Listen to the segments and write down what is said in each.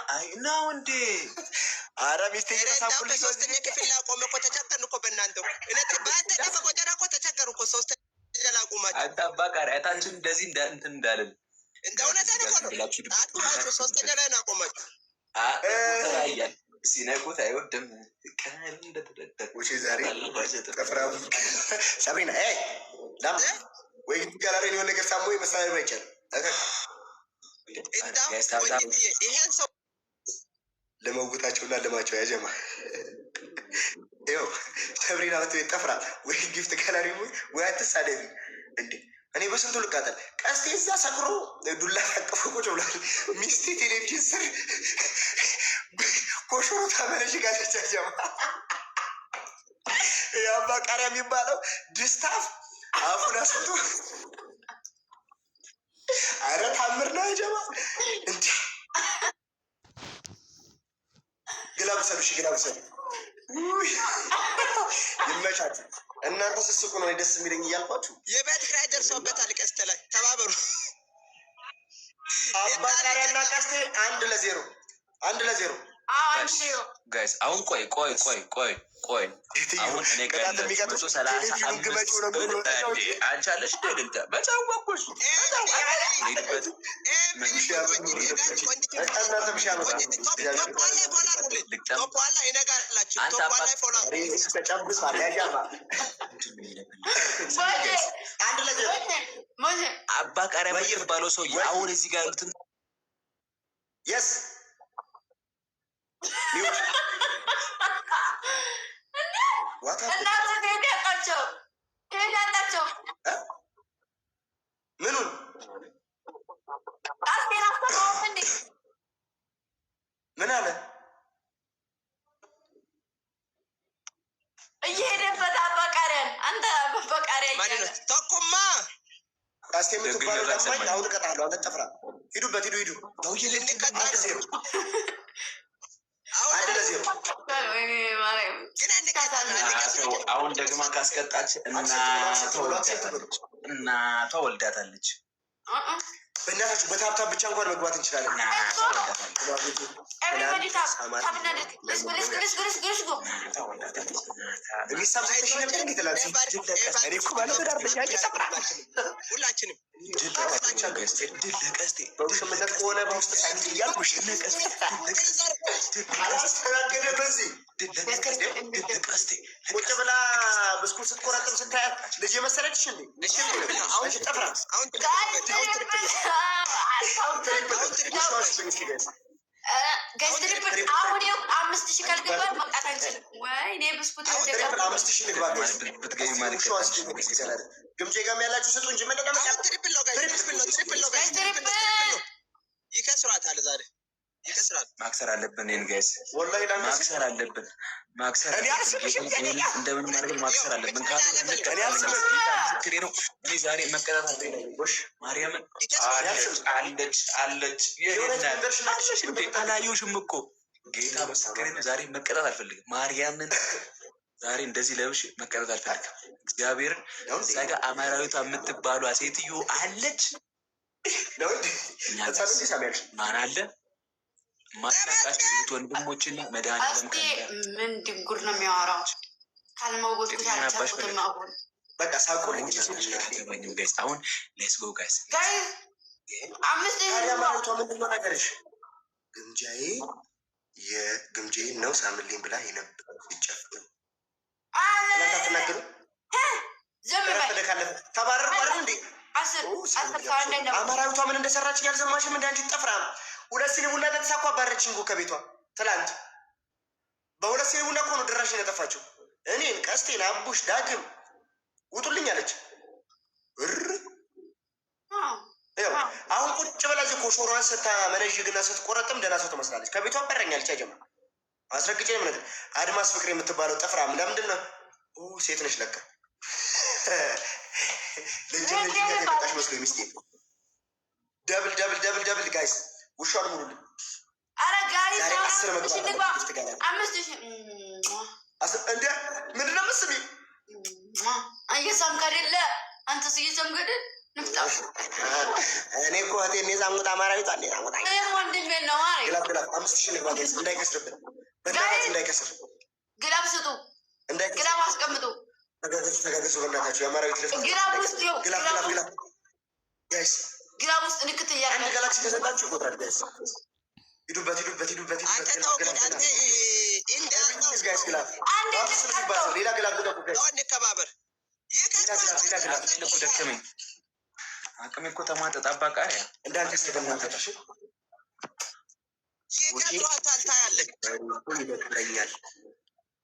አይ ነው እንዴ? አረ ሚስቴ የረሳኩልኝ ሶስተኛ ክፍል ላቆመ እኮ ተቸገርን እኮ በእናንተው። በአንተ ደፈ ቆጠራ እኮ ተቸገሩ እኮ ሶስተኛ ላቁማችሁ። አጣባቃሪ አታችን እንደዚህ እንትን እንዳለን እንደ እውነት ነው። አጥፋችሁ ሶስተኛ ላይ ናቆማችሁ። ተራያል ሲነቁት አይወድም። ቀን እንደተደደቁሽ ዛሬ ቀፍራው ሰብሪና ዳም ወይ ጋላሪ ነው ነገር ሳሞ መሳሪያ ባይቻል ይሄን ሰው ለመውጣታቸውና ለማቸው ያጀማ ይኸው ሰብሪና ጠፍራ ወይ ጊፍት ጋላሪ ወይ አትሳደቢ እንዴ! እኔ በስንቱ ልቃጠል። ቀስቴ እዛ ሰክሮ ዱላ ታቀፈ ቁጭ ብሏል። ሚስቴ ቴሌቪዥን ስር ኮሾሮ ታመነሽ ጋቻቻ ጀማ የአባቃሪያ የሚባለው ድስታፍ አፉን አስቶ አረ ታምር ነው ጀማ እንዴ! ግላብ ሰብሽ ግላብ ሰብ ይመቻት። እናንተ ስስቁ ነው ደስ የሚለኝ እያልኳችሁ የቤት ኪራይ ደርሶበታል። ቀስተ ላይ ተባበሩ። አባቃሪያና ቀስቴ 1-0 1-0 ጋይስ አሁን ቆይ አሁን እኔ ጋር 130 አንቻለሽ ደልንታ በጫወቁሽ አባቃሪያ የምትባለው ሰው አሁን እዚህ ጋር ያሉትን የስ ምኑን ምን አለ እየሄደበት አባቃሪያን አንተ አባቃሪያ ተኩማ አስቴ የምትባለው ለማኝ አሁን እቀጣለሁ። አንተ ጠፍራ ሂዱበት ሂዱ ተውዬ ልንቀጣል 0 አሁን ደግማ ካስቀጣች እናቷ ወልዳታለች። በእናታችሁ በታብታብ ብቻ እንኳን መግባት እንችላለን። ሁላችንም በውሽምነት ከሆነ በውስጥ ሳይንስ እያልኩሽ አላስተናገደ በዚህ ቁጭ ብላ ብስኩት ስትቆረጥም ስታያት ልጅ የመሰለችሽ እንዴ? አሁን ጠፍራ አሁን 5,000 ካልገባ መውጣት አንችልም። ወይኔ ብስኩት 5,000 ንግባ ብትገቢ ማለት ግምጄ ጋም ያላችሁ ስጡ እንጂ ይከስራታል ዛሬ ይከስራል። ማክሰር አለብን። ይሄን ጋይስ ማክሰር አለብን። ማክሰር እንደምን ማድረግ ማክሰር አለብን። እኔ ዛሬ መቀጣት አለብሽ። ማርያምን አለች አላየሁሽም እኮ ጌታ መስከረም ዛሬ መቀጣት አልፈልግም። ማርያምን ዛሬ እንደዚህ ለብሽ መቀጣት አልፈልግም። እግዚአብሔርን እዛ ጋር አማራዊቷ የምትባሏ ሴትዮ አለች። ማን አለ ማናቃችሁ ወንድሞችና መድኃኒዓለም ምን ድንጉር ነው የሚያወራው? ካልመውት በቃ ሳቆ ጋይስ አሁን ሌትስ ጎ ጋይስ ምንድነው ነገርሽ? ግምጃዬ የግምጃዬ ነው ሳምልኝ ብላ የነበረ ሲጨፍሩ ተባረር ማለት እንዴ? አማራዊቷ ምን እንደሰራች ያልሰማሽም? እንደ አንቺ ጠፍራ 2 ሲኒ ቡና ጠጥታ እኮ አባረችኝ እኮ ከቤቷ ትላንት። በ2 ሲኒ ቡና እኮ ነው ድራሽ የጠፋችው። እኔን ቀስቴን አቡሽ ዳግም ውጡልኝ አለች። አሁን ቁጭ ብላ እዚህ ኮሾሯን ስታመነዥግና ስትቆረጥም ደህና ሰው ትመስላለች። ከቤቷ አባረኛለች። አይጀማ አስረግጬ ነው ነገር አድማስ ፍቅር የምትባለው ጠፍራም ለምንድን ነው ሴት ነች ለካ ለጀነጅ መስሎ ሚስቴ ደብል ደብል ደብል ደብል ጋይስ ውሻን ሙሉልኝ። አረ ጋይስ 10 መግባት 5,000 እንደ ምንድን ነው መስሚ እየሰምክ አይደለ? አንተስ እየሰምክ አይደል? እኔ እኮ እህቴን የዛሙት አማራዊቷ እንዴ ዛሙት ወንድሜ ነው ማለት ግላብ ግላብ 5000 ንግባ ጋይስ እንዳይከስርብን በእናታችሁ እንዳይከስር ግላብ ስጡ ግላብ አስቀምጡ ተጋገዙ በእናታችሁ የአማራዊት ልፍ ግላብ ውስጥ ይኸው ግላብ ግላብ ግላብ ጋይስ ግላብ ውስጥ ንክት እያለ አንድ ጋላክሲ ከሰጣችሁ ይቆጥራል ጋይስ ሂዱበት ሂዱበት ሂዱበት ጋይስ ግላብ ሌላ ግላብ ልቀቁ ጋይስ እንከባበር ሌላ ግላብ ልኩ ደከመኝ አቅሜ እኮ ተሟጠጥ አባቃሪያ እንዳልከስር በእናታችሁ ይቀጥሯታል ታያለች ይደብረኛል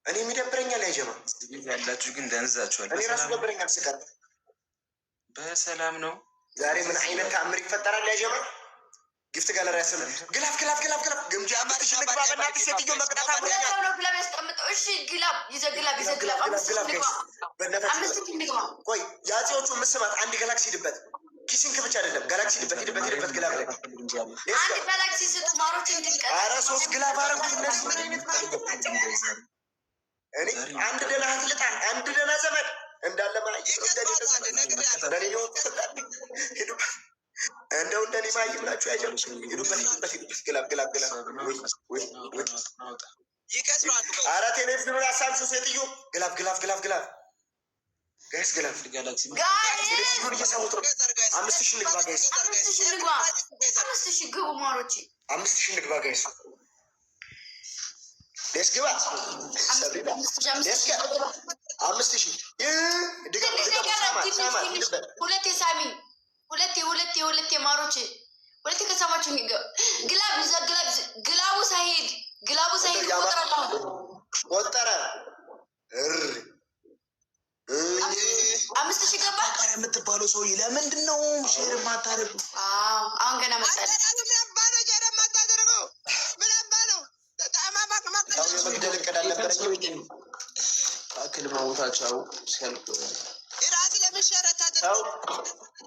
እኔም ይደብረኛል ያጀማ ያላችሁ ግን ደንዛችኋል እኔ ራሱ ደብረኛል ስቀር በሰላም ነው ዛሬ ምን አይነት ተአምር ይፈጠራል ያጀማ ጊፍት ጋለሪ ያሰለ ግላፍ ግላፍ ግላፍ ግላፍ ግምጃ አማትሽ ንግባ በእናትሽ ሴትዮ መቅዳት አብረኛ ነው ግላብ ያስቀምጠው እሺ ግላብ ይዘግላብ ይዘግላብ አምስት ንግባ ቆይ ያጼዎቹ መስማት አንድ ጋላክሲ ሂድበት ኪሲንክ ብቻ አይደለም ጋላክሲ ሂድበት ግላብ ላይ አንድ ጋላክሲ ስጡ ማሮች እንድንቀር ኧረ 3 ግላብ አረጉት እነሱ ምን አይነት እኔ አንድ ደህና እህት ልጣ አንድ ደህና ዘመድ እንዳለ እንደው እንደኔ ማይም ናችሁ ያጀምሩ ሂዱበት ግላብ ግላብ ግላብ ይከስራሉ ኧረ ቴሌቪዥኑን አሳንሱ ሴትዮ ግላብ ግላብ ግላብ ግላብ ጋይስ ግላብ ጋላክሲ ቴሌቪዥኑን እየሰሙት ነው 5000 ንግባ ጋይስ 5000 ግቡ ማሮች 5000 ንግባ ጋይስ ሌስ ግባ ሰብሪና ሌስ ግባ 5000 ድጋም ሳማ ሂድበት ሁለቴ ሳሚ ሁለቴ ማሮች ሁለቴ ከሰማችሁ ግላብ ይዘግላብ ግላቡ ሳይሄድ ቆጠረ 5000 ገባ የምትባለው ሰውዬ ለምንድን ነው ሼር የማታደርጉ? አሁን ገና መጣለ መግደል እቅድ አልነበረኝም። አክል ማውታቸው ሲያልቁ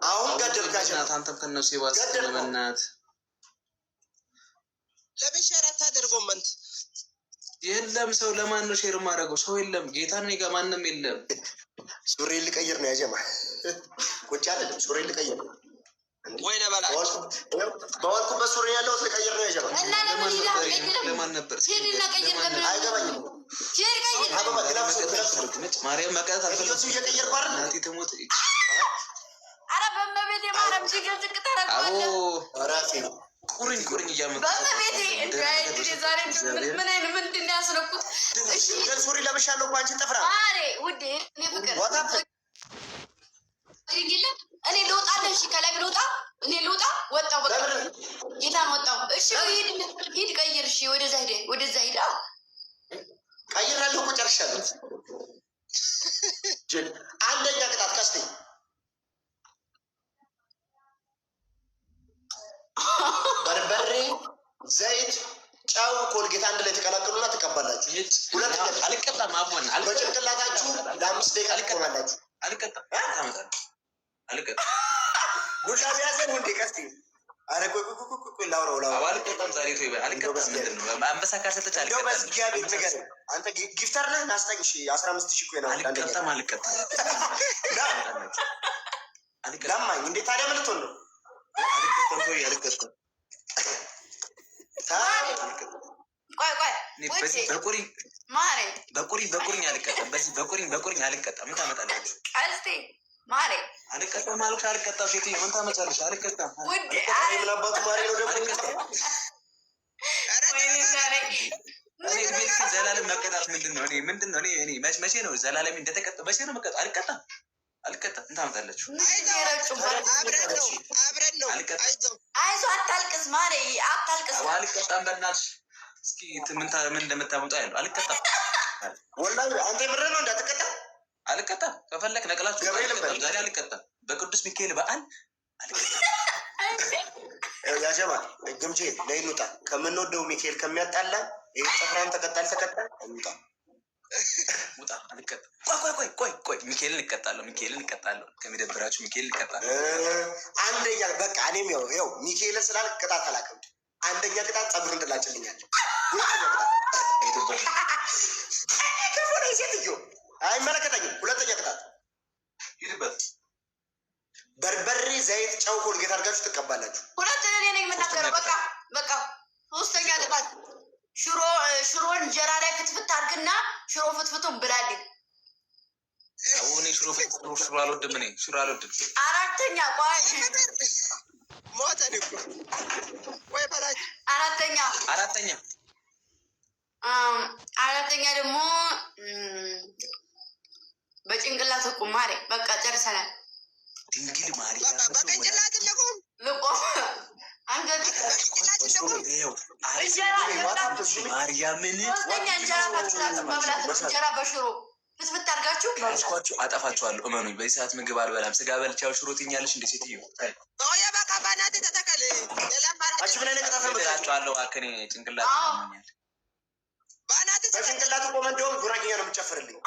አሁን ገደልካቸው። አንተም ከነሱ የባሰ ለመናት ለምን ሸረት አድርጎም መንት የለም ሰው ለማን ነው ሼር ማድረገው? ሰው የለም። ጌታ ነው ጋር ማንም የለም። ሱሪ ልቀይር ነው ያጀማ ቁጭ አይደለም። ሱሪ ልቀይር ወይ ነበር በወልኩበት ሱሪ ያለው ልቀይር ነው ያጀማ እና ለማን ነበር ሄድና ቀይር ለምን አይገባኝም። ሄድ ቀይር አበባ ግላፍ ማርያም መቀጣት እሱ እየቀየርኩ አይደል እናቴ ትሞት። ኧረ በመቤቴ ማርያም ሲገልጽ ታረጋለህ። ራሴ ቁርኝ እያመጡ በመቤቴ እንዳይድሪ ዛሬ ምን አይነት ምንድን ነው ያስነኩት? እሺ ሱሪ ለብሻለሁ እኮ አንቺን ጥፍራ አሬ ውዴ እኔ ፍቅር እኔ ልውጣ እሺ ከላይ ልውጣ እኔ ልውጣ ወጣው በቃ ጌታን ወጣው። እሺ ሂድ ቀይር። እሺ ወደዛ ሂድ ቀይራለሁ እኮ ጨርሻለሁ። አንደኛ ቅጣት ቀስቴ በርበሬ፣ ዘይት፣ ጨው፣ ኮልጌት አንድ ላይ ተቀላቀሉና ትቀባላችሁ። ሁለተኛ አልቀጣም አቦን በጭንቅላታችሁ ለ5 ደቂቃ ትቆማላችሁ። አልቀጣም ጉዳ ቢያዘን ሁንዴ ቀስቴ አረ ቆይ ላውራው አልቀጣም ዛሬ ተይ አልቀጣም። ምንድን ነው አንበሳ ካሰጠች አልቀጣም። በእግዚአብሔር ነገር አንተ ጊፍተር ነህ ናስጠኝ። እሺ 15000 እኮ ነው። አልቀጣም ለማኝ እንዴ ታዲያ ምን ልትሆን ነው? አልቀጣም በቁሪኝ አልቀጣም። በዚህ በቁሪኝ አልቀጣም። ምን ታመጣለች? ቀስቴ ማሬ አልቀጣም አልኩሽ። አልቀጣም ሴትዮ ምን ታመጫለሽ? አልቀጣም። ምን አባቱ ማሬ ነው ደግሞ እኔ ቤልክ ዘላለም መቀጣት ምንድን ነው? እኔ መቼ ነው ዘላለም እንደተቀጣ መቼ ነው መቀጣ? አልቀጣም። ምን ታመጣለች? አብረን ነው። አይዞህ አታልቅስ ማሬ አታልቅስ። አልቀጣም በእናትሽ። እስኪ ምን እንደምታመጣ ያለው አልቀጣም። ወላሂ አንተ ምረህ ነው እንዳትቀጣ። አልቀጣም። ከፈለክ ነቅላችሁ ዛሬ አልቀጣም። በቅዱስ ሚካኤል በዓል ያጀማ ግምቼ ነይ እንውጣ። ከምንወደው ሚካኤል ከሚያጣላ ይህ ጥፍራን ተቀጣል እንውጣ። ውጣ። አልቀጣም። ቆይ ሚካኤልን እቀጣለሁ። ከሚደብራችሁ ሚካኤልን እቀጣለሁ። አንደኛ በቃ እኔም ያው ሚካኤልን ስላልክ ቅጣት አላውቅም። አንደኛ ቅጣት ጸጉርን ትላጭልኛለህ። ሴትዮ አይመለከተኝም። ሁለተኛ ቅጣት ሂድበት። በርበሬ፣ ዘይት፣ ጨው ኮልጌት አድርጋችሁ ትቀባላችሁ። ሁለቱን እኔ ነኝ የምናገረው። በቃ ሶስተኛ ጥፋት ሽሮን እንጀራ ላይ ፍትፍት አድርግና ሽሮ ፍትፍቱን ብላልኝ። አሁን ሽሮ አልወድም። እኔ ሽሮ አልወድም። አራተኛ ቆይ ሞተን እኮ ወይ በላች። አራተኛ ደግሞ በጭንቅላት ቁማሬ። በቃ ጨርሰናል። ድንግል በቅንጭላት ልቁም ማርያምን ሶስተኛ እንጀራ ታችላችሁ መብላት ነው። እንጀራ በሽሮ ፍትፍት አድርጋችሁ አስኳችሁ አጠፋችኋለሁ። እመኑኝ። በዚህ ሰዓት ምግብ አልበላም። ስጋ በልቻው ሽሮ ትኛለሽ እንደ ሴትዮ ያ በቃ ባናት ተተከል ላቸዋለሁ። አከኔ ጭንቅላት ያመኛል። ባናት በጭንቅላት ቆመ እንደውም ጉራጌኛ ነው የምጨፍርልኝ።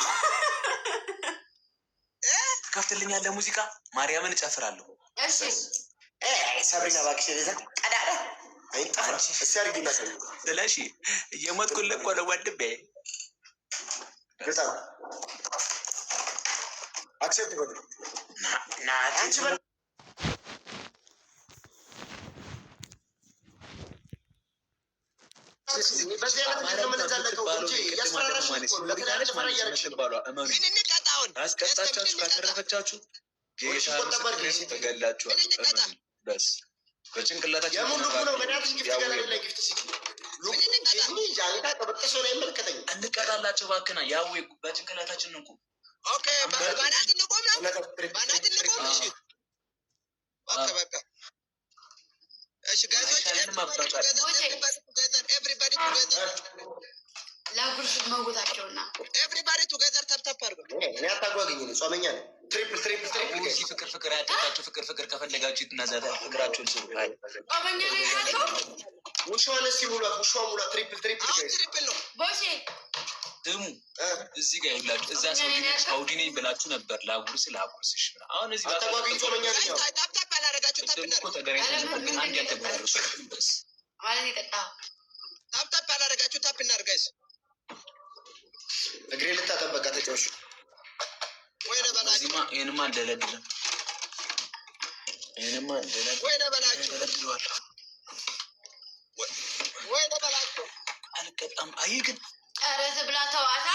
ትከፍትልኛለህ ሙዚቃ ማርያምን እጨፍራለሁ። እሺ ሰብሪና እባክሽ ዛ ቀዳዳ አይንጣራ እስ ያርግና ሰ ስለሺ እየሞትኩልህ እኮ ነው ወንድሜ። ገጣ አክሴፕት ጎድ በዚህ አይነት ነገር የምንዛለቀው እንጂ ያስፈራራሽ ነው። ለተለያየ ፈራ እያረግሽ ምን እንቀጣውን አስቀጣቻችሁ ካተረፈቻችሁ ጌታ ተገላችኋል። በስ በጭንቅላታችሁ እንቀጣላቸው። እባክና ያው በጭንቅላታችን እንቁ። ኦኬ ባናት እንቆም ነው። ባናት እንቆም። እሺ ኦኬ በቃ እሺ ጋይሶች ኤቭሪባዲ ቱጌዘር ለጉርስ መውታቸውና ኤቭሪባዲ ቱጌዘር ተፕተፕ አድርጉ። እኔ አታጓገኝ ነው ጾመኛ ነው። ትሪፕል እዚህ ፍቅር ያጠጣችሁ ፍቅር ከፈለጋችሁ እናዛታ ፍቅራችሁን ስሩ። ጾመኛ ላይ ናቸው። ውሻዋን እስኪ ሙሏት። ውሻዋ ሙሏት። ትሪፕል ነው ቦሼ ስሙ። እዚህ ጋር ይላችሁ እዛ ሳውዲ ነኝ ብላችሁ ነበር። ላጉርስሽ አሁን እዚህ አታጓገኝ ጾመኛ ነው። ታፕታፕ አላደረጋችሁ ታፕታፕ አላደረጋችሁ ታፕ እናድርጋይስ እግሬ ልታጠበቃ ተጫወሹ ወይ ለበላችሁ ይሄንማ እንደለድለም ወይ ለበላችሁ ወይ ለበላችሁ አልቀጣም። አይ ግን ኧረ ዝብላ ተዋታ።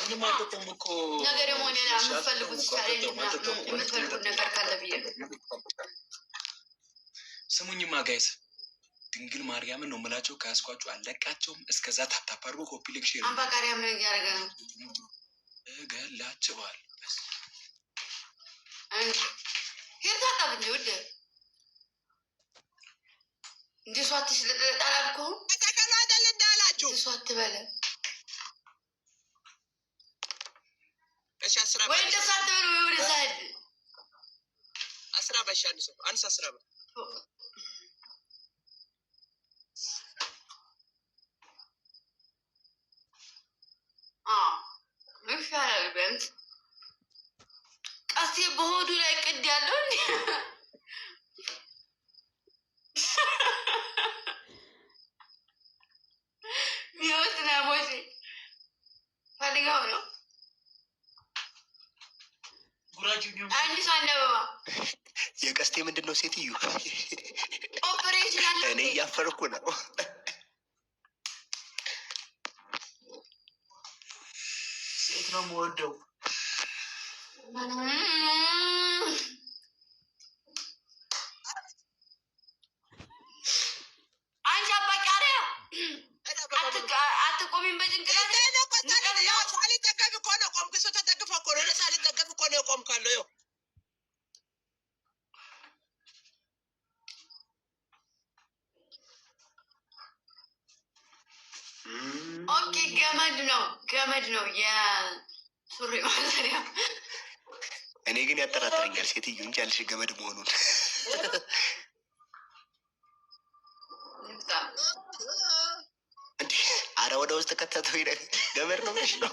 ምንም አልቀጣም እኮ ነገር ደግሞ ሌላ የምትፈልጉት የምትፈልጉት ነገር ካለ ብዬ ስሙኝማ ጋይስ ድንግል ማርያምን ነው የምላቸው። ከያስኳችሁ አለቃቸውም። እስከዛ ታፕታፕ አድርጎ ኮፒ ሊንክ ሼር አምባቃሪያ ምን እያደረገ ነው? እገላቸዋል። ሄር ታጣብ እንጂ ውድ እንዲ ሷትሽ ልጣላልኩ ተከሉ አይደል እንዳላችሁ ሷት በለ እሺ አስራ ወይ እንደሳት በለ ወይ ወደ ሳድ አስራ በሻን ሰው አንስ አስራ በ ይሻላል። ቢያንስ ቀስቴ በሆዱ ላይ ቅድ ያለው እንዲ ሚወት ና ቦሴ ፈልገው ነው አንድ ሰው አንድ አበባ የቀስቴ ምንድን ነው? ሴትዮ ኦፕሬሽን አለ። እኔ እያፈርኩ ነው። ሴት ነው የምወደው። አንቺ አባቃሪያ አትቆሚም በጭንቅላት ሳልጠገብ እኮ ነው ቆምክ። ሰው ተጠግፎ እኮ ነው ሳልጠገብ እኮ ነው ቆምካለሁ። ይኸው ኦኬ ገመድ ነው የሱሪ ማሰሪያ። እኔ ግን ያጠራጥረኛል ሴትዮ እንጂ ያልሽ ገመድ መሆኑን። እንዲህ አረ ወደ ውስጥ ከተተው ገመድ ነው ብለሽ ነው።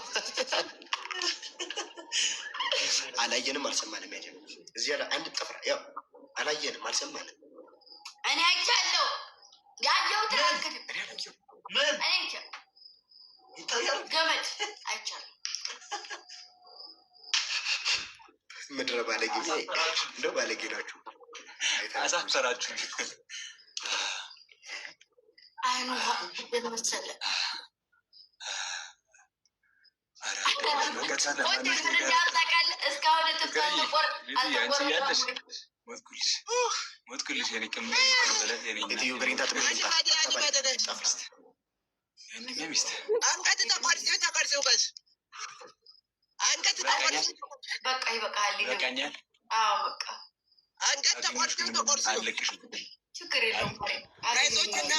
አላየንም አልሰማንም። ያጀ እዚህ ያለ አንድ ጥፍራ ያው አላየንም አልሰማንም። እኔ አይቻለሁ ያየሁት ምን ገመድ አይቻልም። ምድረ ባለጌ እንደው ባለጌ ናችሁ። አሳፈራችሁ። አይኑ መሰለ ሞትኩልሽ የኔ ቅም ሚስት አንገት ተቆርጦ በስ አንገት ተቆርጦ በቃ ይበቃል። ይበቃኛል። አዎ በቃ አንገት ተቆርጦ አለቅሽ ችግር የለውም።